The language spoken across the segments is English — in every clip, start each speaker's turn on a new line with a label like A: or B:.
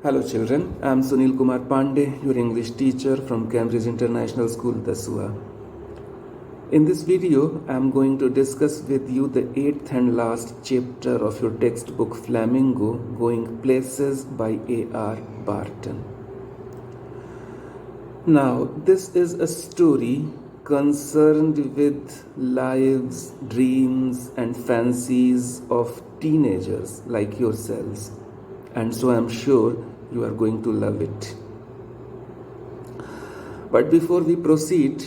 A: Hello children, I am Sunil Kumar Pandey, your English teacher from Cambridge International School, Dasua. In this video, I am going to discuss with you the 8th and last chapter of your textbook Flamingo, Going Places by A.R. Barton. Now, this is a story concerned with lives, dreams and fancies of teenagers like yourselves. And so I am sure you are going to love it. But before we proceed,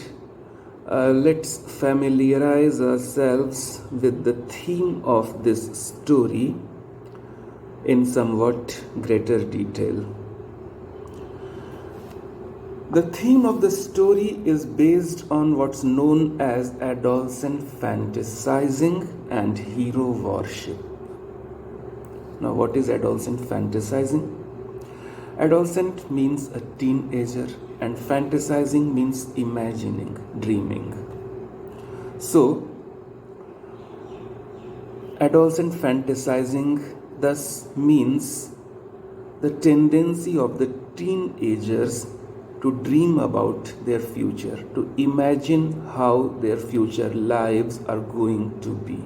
A: let's familiarize ourselves with the theme of this story in somewhat greater detail. The theme of the story is based on what's known as adolescent fantasizing and hero worship. Now, what is adolescent fantasizing? Adolescent means a teenager and fantasizing means imagining, dreaming. So, adolescent fantasizing thus means the tendency of the teenagers to dream about their future, to imagine how their future lives are going to be.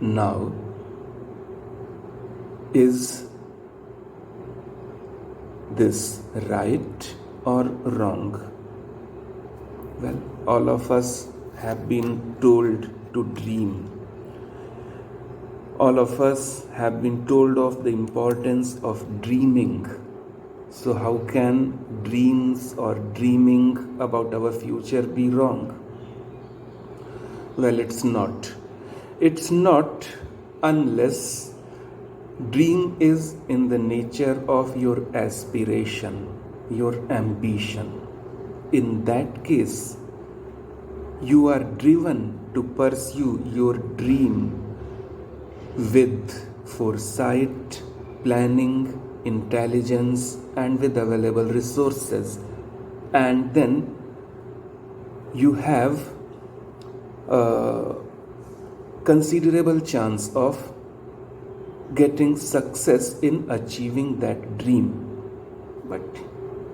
A: Now, is this right or wrong? Well, all of us have been told to dream. All of us have been told of the importance of dreaming. So how can dreams or dreaming about our future be wrong? Well, it's not. It's not unless dream is in the nature of your aspiration, your ambition. In that case, you are driven to pursue your dream with foresight, planning, intelligence, and with available resources. And then you have a considerable chance of getting success in achieving that dream. But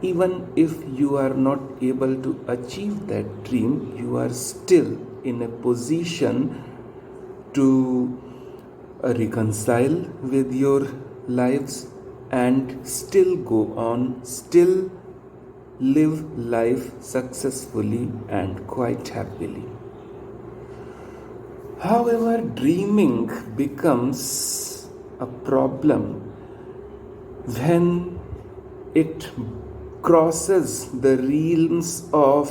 A: even if you are not able to achieve that dream, you are still in a position to reconcile with your lives and still go on, still live life successfully and quite happily. However, dreaming becomes a problem when it crosses the realms of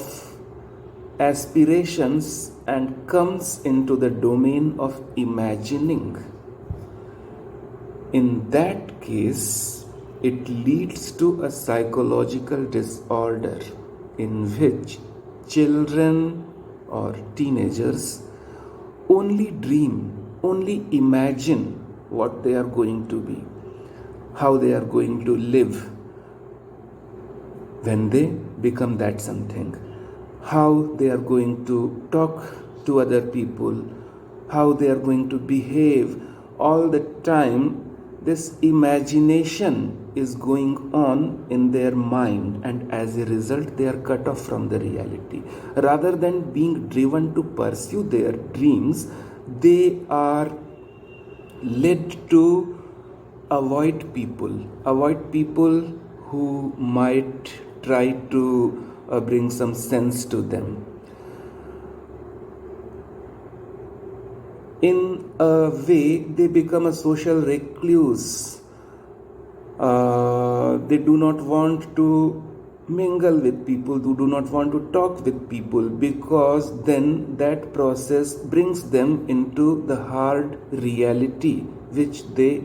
A: aspirations and comes into the domain of imagining. In that case, it leads to a psychological disorder in which children or teenagers only dream, only imagine what they are going to be, how they are going to live when they become that something, how they are going to talk to other people, how they are going to behave. All the time, this imagination is going on in their mind, and as a result, they are cut off from the reality. Rather than being driven to pursue their dreams, they are led to avoid people who might try to bring some sense to them. In a way, they become a social recluse. They do not want to mingle with people, who do not want to talk with people, because then that process brings them into the hard reality which they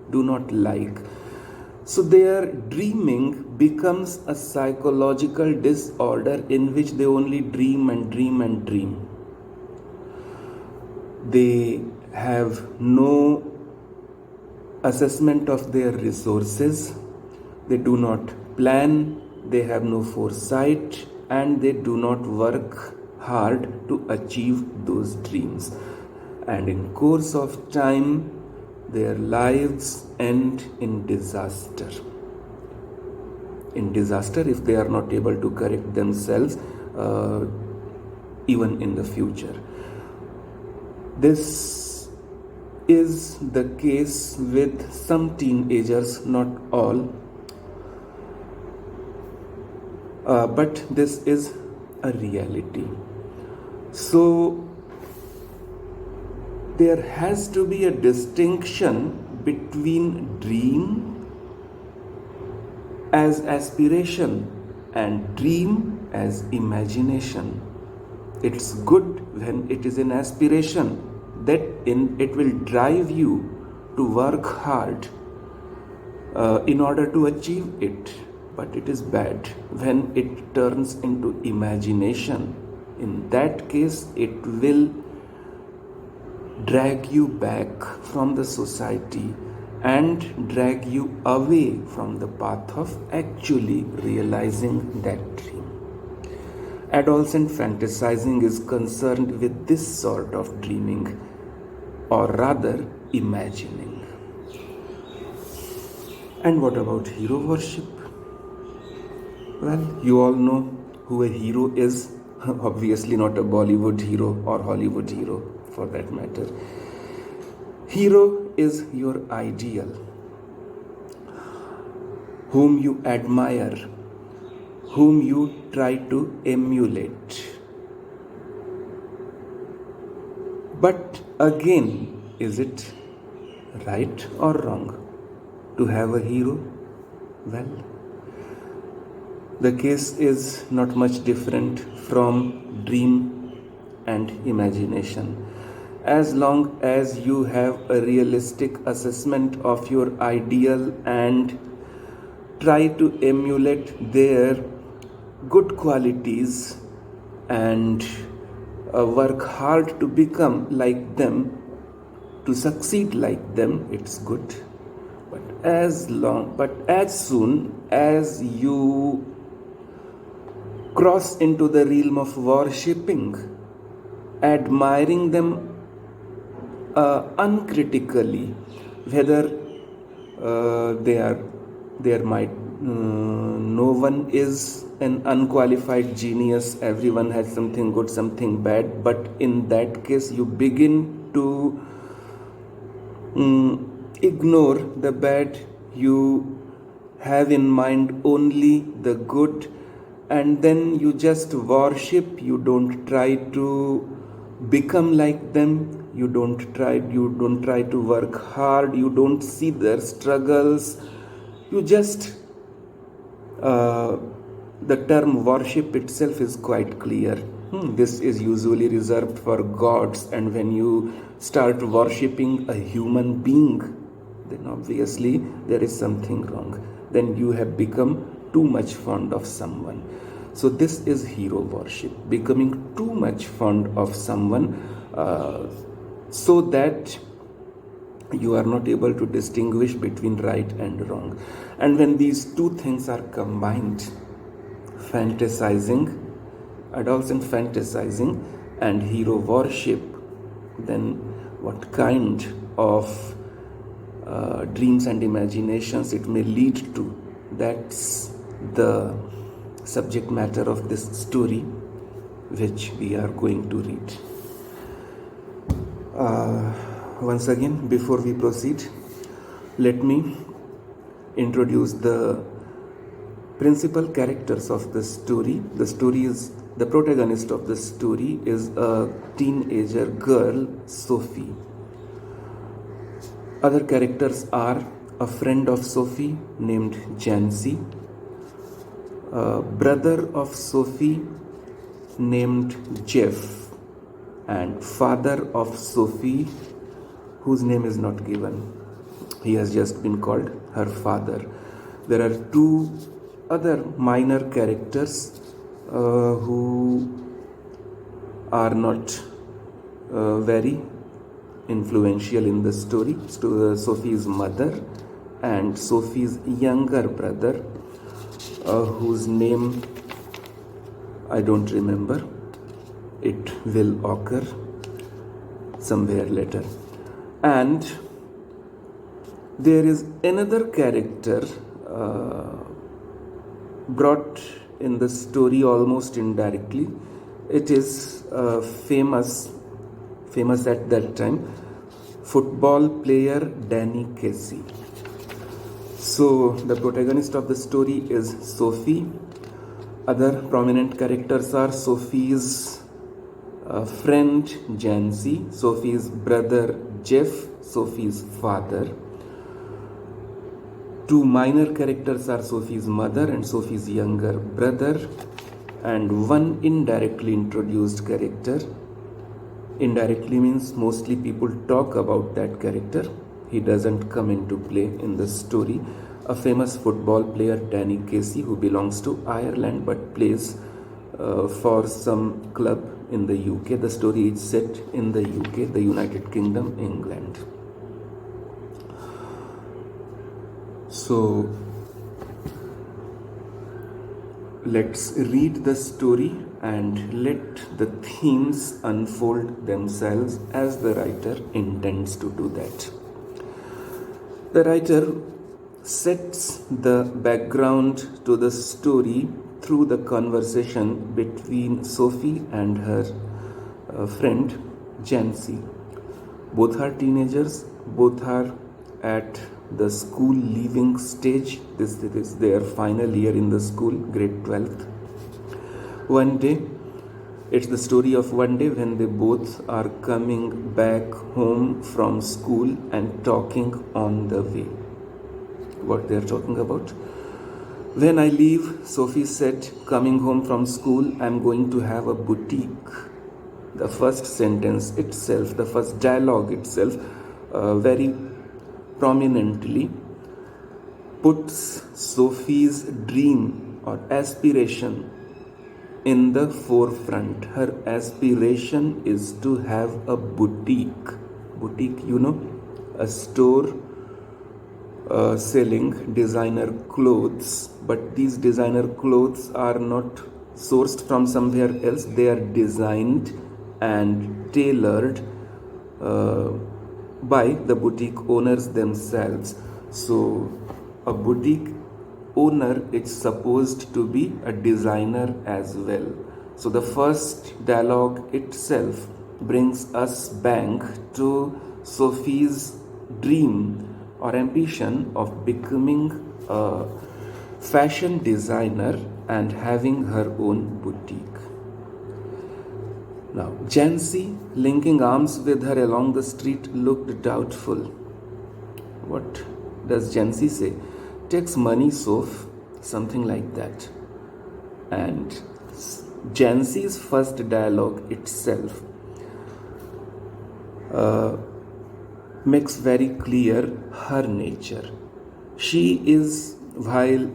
A: do not like. So their dreaming becomes a psychological disorder in which they only dream and dream and dream. They have no assessment of their resources. They do not plan. They have no foresight, and they do not work hard to achieve those dreams. And in course of time, their lives end in disaster. In disaster if they are not able to correct themselves even in the future. This is the case with some teenagers, not all, but this is a reality. So there has to be a distinction between dream as aspiration and dream as imagination. It's good when it is an aspiration, that it will drive you to work hard in order to achieve it. But it is bad when it turns into imagination. In that case, it will drag you back from the society and drag you away from the path of actually realizing that dream. Adolescent fantasizing is concerned with this sort of dreaming, or rather imagining. And what about hero worship? Well, you all know who a hero is. Obviously not a Bollywood hero or Hollywood hero for that matter. Hero is your ideal, whom you admire, whom you try to emulate. But again, is it right or wrong to have a hero? Well, the case is not much different from dream and imagination. As long as you have a realistic assessment of your ideal and try to emulate their good qualities and work hard to become like them, to succeed like them, it's good. But as soon as you cross into the realm of worshipping, admiring them uncritically, whether no one is an unqualified genius, everyone has something good, something bad, but in that case you begin to ignore the bad, you have in mind only the good, and then you just worship. You don't try to become like them, you don't try to work hard, you don't see their struggles, you just the term worship itself is quite clear. This is usually reserved for gods, and when you start worshipping a human being, then obviously there is something wrong. Then you have become too much fond of someone. So this is hero worship, becoming too much fond of someone so that you are not able to distinguish between right and wrong. And when these two things are combined, fantasizing, adolescent fantasizing and hero worship, then what kind of dreams and imaginations it may lead to, that's the subject matter of this story which we are going to read. Once again, before we proceed, let me introduce the principal characters of the story. The protagonist of the story is a teenager girl, Sophie. Other characters are a friend of Sophie named Jancy, a brother of Sophie named Jeff, and father of Sophie, whose name is not given. He has just been called her father. There are two other minor characters who are not very influential in the story. Sophie's mother and Sophie's younger brother, whose name I don't remember. It will occur somewhere later. And There is another character brought in the story almost indirectly. It is famous at that time, football player Danny Casey. So the protagonist of the story is Sophie. Other prominent characters are Sophie's friend Jancy, Sophie's brother Jeff, Sophie's father. Two minor characters are Sophie's mother and Sophie's younger brother, and one indirectly introduced character. Indirectly means mostly people talk about that character. He doesn't come into play in the story. A famous football player, Danny Casey, who belongs to Ireland but plays for some club in the UK. The story is set in the UK, the United Kingdom, England. So let's read the story and let the themes unfold themselves as the writer intends to do that. The writer sets the background to the story through the conversation between Sophie and her friend Jancy. Both are teenagers, both are at the school leaving stage. This is their final year in the school, grade 12th. One day, it's the story of one day when they both are coming back home from school and talking on the way. What they are talking about? When I leave, Sophie said, coming home from school, I'm going to have a boutique. The first sentence itself, the first dialogue itself, very prominently puts Sophie's dream or aspiration in the forefront. Her aspiration is to have a boutique. Boutique, a store selling designer clothes, but these designer clothes are not sourced from somewhere else. They are designed and tailored by the boutique owners themselves. So a boutique owner is supposed to be a designer as well. So the first dialogue itself brings us back to Sophie's dream or ambition of becoming a fashion designer and having her own boutique. Now, Jancy, linking arms with her along the street, looked doubtful. What does Jancy say? Takes money, Soph, something like that. And Jancy's first dialogue itself makes very clear her nature. She is, while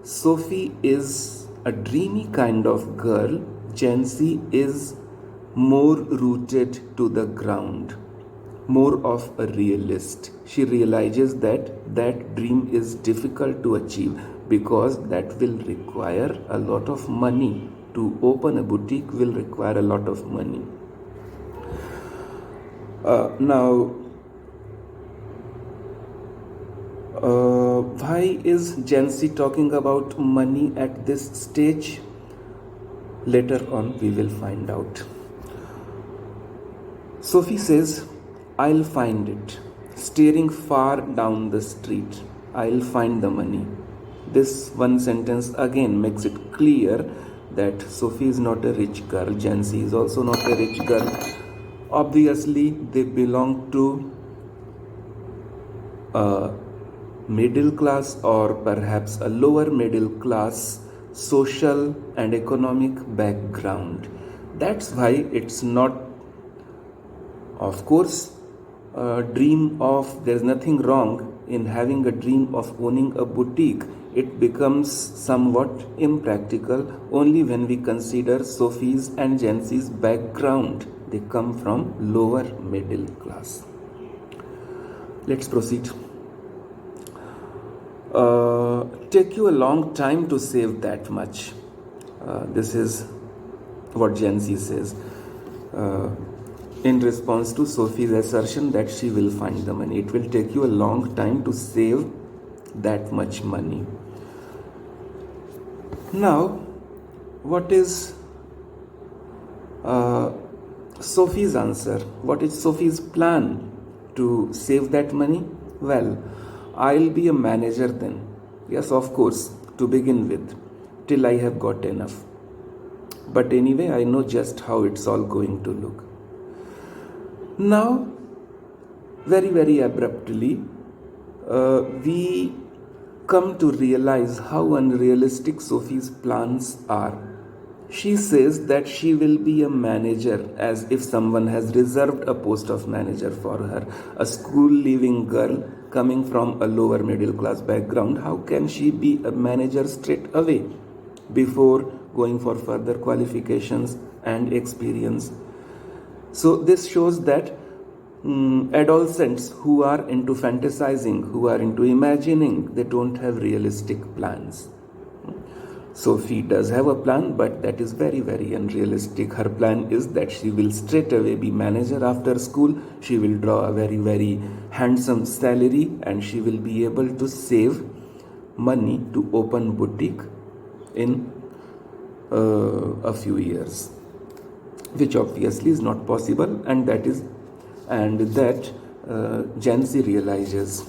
A: Sophie is a dreamy kind of girl, Jancy is more rooted to the ground, more of a realist. She realizes that that dream is difficult to achieve because that will require a lot of money. To open a boutique will require a lot of money. Why is Jancy talking about money at this stage? Later on we will find out. Sophie says, I'll find it. Staring far down the street, I'll find the money. This one sentence again makes it clear that Sophie is not a rich girl. Jancy is also not a rich girl. Obviously, they belong to a middle class or perhaps a lower middle class social and economic background. That's why it's not, of course, a dream of, there's nothing wrong in having a dream of owning a boutique. It becomes somewhat impractical only when we consider Sophie's and Jancy's background. They come from lower middle class. Let's proceed. Take you a long time to save that much. This is what Jancy says. in response to Sophie's assertion that she will find the money. It will take you a long time to save that much money. Now, what is Sophie's answer? What is Sophie's plan to save that money? Well, I'll be a manager then. Yes, of course, to begin with, till I have got enough. But anyway, I know just how it's all going to look. Now, very abruptly, we come to realize how unrealistic Sophie's plans are. She says that she will be a manager, as if someone has reserved a post of manager for her. A school-leaving girl coming from a lower middle class background, how can she be a manager straight away before going for further qualifications and experience? So this shows that adolescents who are into fantasizing, who are into imagining, they don't have realistic plans. Sophie does have a plan, but that is very unrealistic. Her plan is that she will straight away be manager after school. She will draw a very handsome salary, and she will be able to save money to open boutique in a few years, which obviously is not possible, and that Gen Z realizes.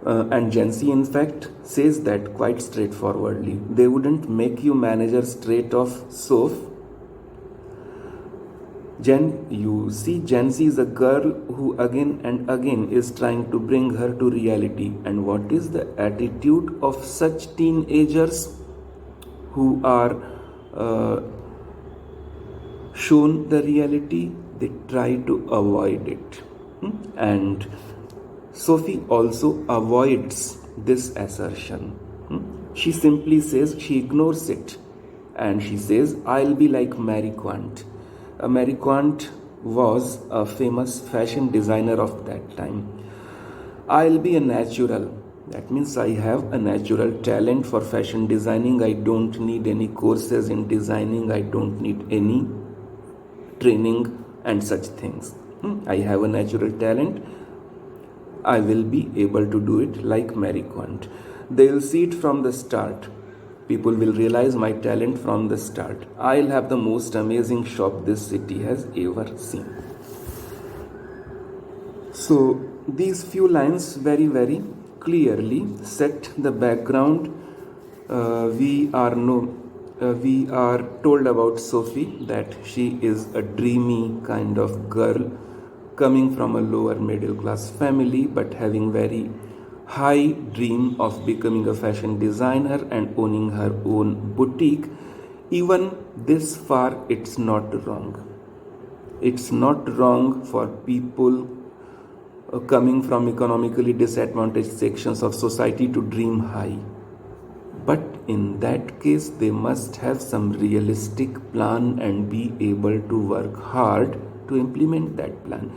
A: And Gen Z, in fact, says that quite straightforwardly. They wouldn't make you manager straight off, Soph. You see, Gen Z is a girl who again and again is trying to bring her to reality. And what is the attitude of such teenagers who are shown the reality? They try to avoid it. And Sophie also avoids this assertion. She simply says, she ignores it, and she says, I'll be like Mary Quant. Mary Quant was a famous fashion designer of that time. I'll be a natural. That means I have a natural talent for fashion designing. I don't need any courses in designing. I don't need any training and such things. I have a natural talent. I will be able to do it like Mary Quant. They'll see it from the start. People will realize my talent from the start. I'll have the most amazing shop this city has ever seen. So these few lines very clearly set the background. We are told about Sophie that she is a dreamy kind of girl coming from a lower middle class family, but having very high dream of becoming a fashion designer and owning her own boutique. Even this far, it's not wrong. It's not wrong for people coming from economically disadvantaged sections of society to dream high. But in that case, they must have some realistic plan and be able to work hard to implement that plan.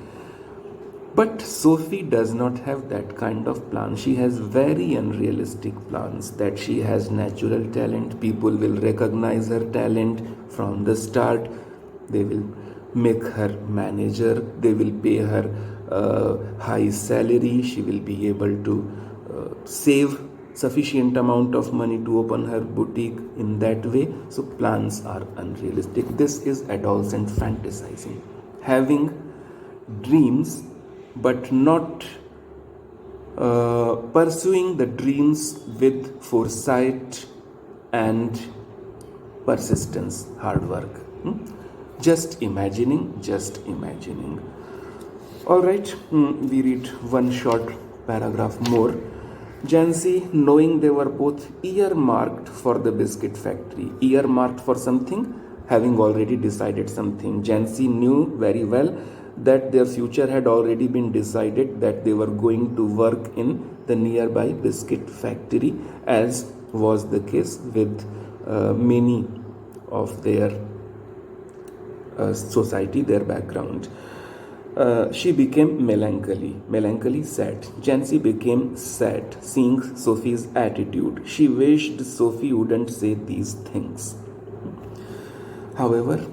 A: But Sophie does not have that kind of plan. She has very unrealistic plans, that she has natural talent. People will recognize her talent from the start. They will make her manager. They will pay her high salary. She will be able to save sufficient amount of money to open her boutique in that way. So plans are unrealistic. This is adolescent fantasizing, having dreams but not pursuing the dreams with foresight and persistence, hard work. Just imagining. All right, we read one short paragraph more. Gen Z, knowing they were both earmarked for the biscuit factory, earmarked for something, having already decided something. Gen Z knew very well that their future had already been decided, that they were going to work in the nearby biscuit factory, as was the case with many of their society, their background. She became melancholy sad. Gen Z became sad seeing Sophie's attitude. She wished Sophie wouldn't say these things. However,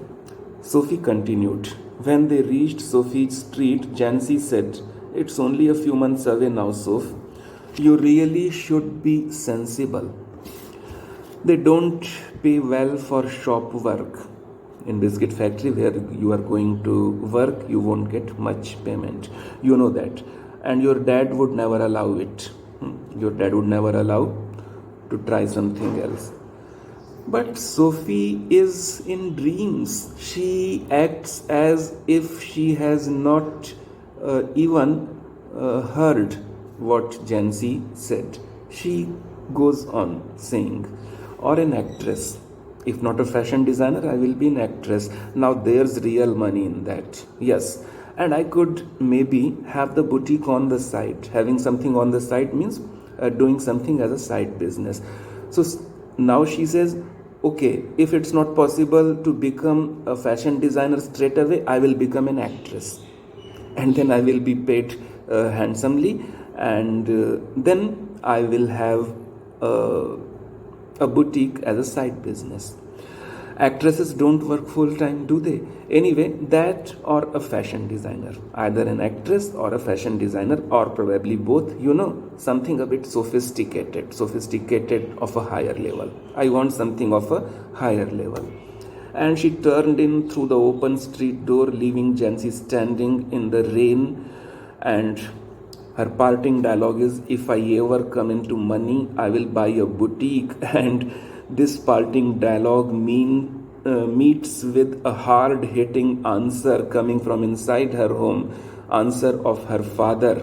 A: Sophie continued. When they reached Sophie Street, Jancy said, "It's only a few months away now, Soph. You really should be sensible. They don't pay well for shop work. In biscuit factory where you are going to work, you won't get much payment. You know that. And your dad would never allow it. Your dad would never allow to try something else." But Sophie is in dreams. She acts as if she has not even heard what Jancy said. She goes on saying, "Or an actress. If not a fashion designer, I will be an actress. Now there's real money in that. Yes. And I could maybe have the boutique on the side." Having something on the side means doing something as a side business. So now she says, "Okay, if it's not possible to become a fashion designer straight away, I will become an actress. And then I will be paid handsomely. And then I will have a boutique as a side business." Actresses don't work full time, do they? Anyway, that or a fashion designer. Either an actress or a fashion designer, or probably both. Something a bit sophisticated of a higher level. I want something of a higher level. And she turned in through the open street door, leaving Jancy standing in the rain. And her parting dialogue is, "If I ever come into money, I will buy a boutique." And this parting dialogue meets with a hard-hitting answer coming from inside her home. Answer of her father.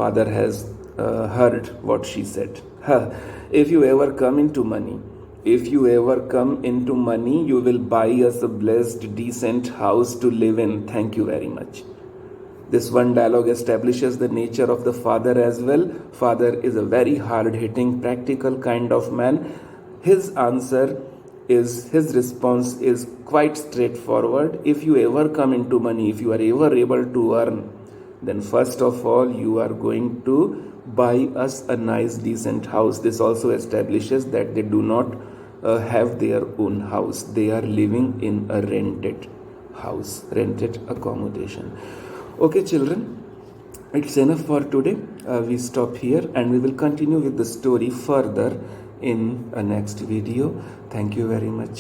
A: Father has heard what she said. "If you ever come into money, you will buy us a blessed, decent house to live in. Thank you very much." This one dialogue establishes the nature of the father as well. Father is a very hard-hitting, practical kind of man. His response is quite straightforward. If you ever come into money, if you are ever able to earn, then first of all, you are going to buy us a nice, decent house. This also establishes that they do not have their own house. They are living in a rented house, rented accommodation. Okay, children, it's enough for today. We stop here and we will continue with the story further in a next video. Thank you very much.